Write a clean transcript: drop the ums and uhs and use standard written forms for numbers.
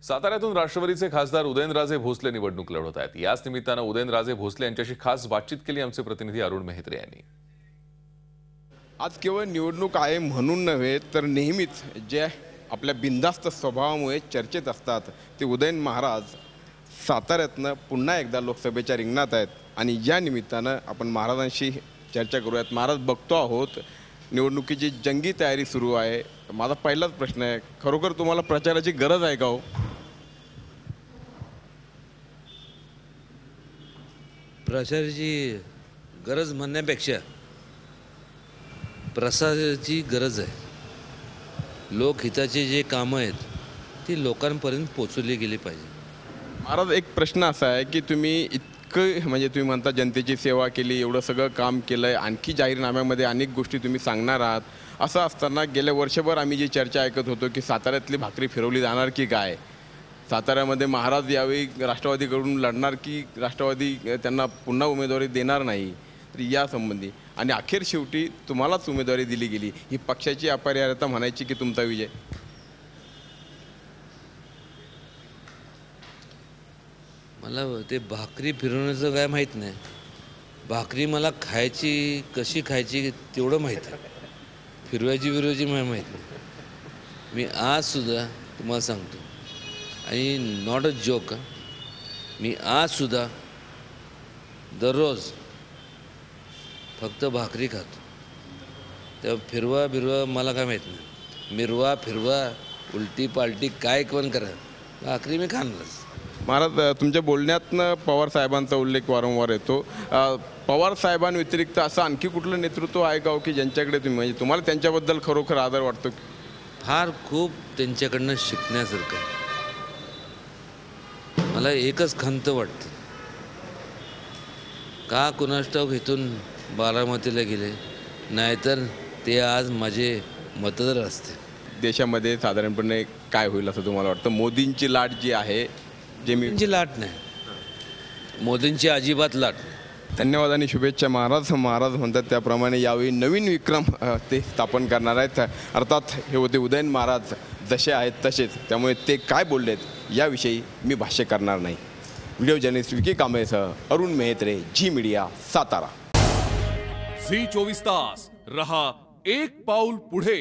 साताऱ्यातून राष्ट्रवादीचे खासदार उदयनराजे भोसले निवडणूक लढवत आहेत। याच निमित्तानं उदयनराजे भोसले यांच्याशी खास बातचीत केली आमचे प्रतिनिधी अरुण मेहत्रे यांनी। आज केवळ निवडणूक आहे म्हणून नव्हे तर नेहमीच जे आपल्या बिनधास्त स्वभावामुळे चर्चेत असतात ते उदयन महाराज साताऱ्यातनं पुन्हा एकदा लोकसभेच्या रिंगणात आहेत आणि या निमित्तानं आपण महाराजांशी चर्चा करूयात। महाराज, बघतो आहोत निवडणुकीची जंगी तयारी सुरू आहे। माझा पहिलाच प्रश्न आहे, खरोखर तुम्हाला प्रचाराची गरज आहे का हो? प्रचाराची गरज म्हणण्यापेक्षा प्रसाराची गरज आहे। लोकहिताचे जे कामं आहेत ती लोकांपर्यंत पोचवली गेली पाहिजे। महाराज, एक प्रश्न असा आहे की तुम्ही इतकं म्हणजे तुम्ही म्हणता जनतेची सेवा केली, एवढं सगळं काम केलं आहे, आणखी जाहीरनाम्यामध्ये अनेक गोष्टी तुम्ही सांगणार आहात। असं असताना गेल्या वर्षभर आम्ही जी चर्चा ऐकत होतो की साताऱ्यातली भाकरी फिरवली जाणार की काय, साताऱ्यामध्ये महाराज यावेळी राष्ट्रवादीकडून लढणार की राष्ट्रवादी त्यांना पुन्हा उमेदवारी देणार नाही, तर यासंबंधी आणि अखेर शेवटी तुम्हालाच उमेदवारी दिली गेली। ही पक्षाची अपरिहार्यता म्हणायची की तुमचा विजय? मला ते भाकरी फिरवण्याचं काय माहीत नाही। भाकरी मला खायची कशी खायची तेवढं माहीत आहे, फिरवायची मला माहीत नाही। मी आजसुद्धा तुम्हाला सांगतो आणि नॉट अ जोक, मी आजसुद्धा दररोज फक्त भाकरी खातो। तेव्हा फिरवा मला काय माहीत नाही। मिरवा फिरवा उलटी पालटी काय कोण करा, भाकरी मी खाणारच। महाराज, तुमच्या बोलण्यातनं पवार साहेबांचा उल्लेख वारंवार येतो। पवार साहेबांव्यतिरिक्त असं आणखी कुठलं नेतृत्व आहे का की ज्यांच्याकडे तुम्ही म्हणजे तुम्हाला त्यांच्याबद्दल खरोखर आदर वाटतो? फार खूप त्यांच्याकडनं शिकण्यासारखं आहे। मला एकच खंत वाटते, का कुणास ठाऊक इथून बारामतीला गेले, नाहीतर ते आज माझे मतदार असते। देशामध्ये साधारणपणे काय होईल असं तुम्हाला वाटतं? मोदींची लाट जी आहे, जे मोदींची लाट नाही, मोदींची अजिबात लाट नाही। धन्यवाद आणि शुभेच्छा महाराज। महाराज म्हणतात त्याप्रमाणे यावेळी नवीन विक्रम ते स्थापन करणार आहेत। अर्थात हे होते उदयन महाराज, जसे आहेत तसेच, त्यामुळे ते काय बोललेत याविषयी मी भाष्य करणार नाही। व्हिडिओ जर्नलिस्ट विकी कांबळेसह अरुण मेहत्रे, झी मीडिया, सातारा। झी 24 तास रहा एक पाऊल पुढे।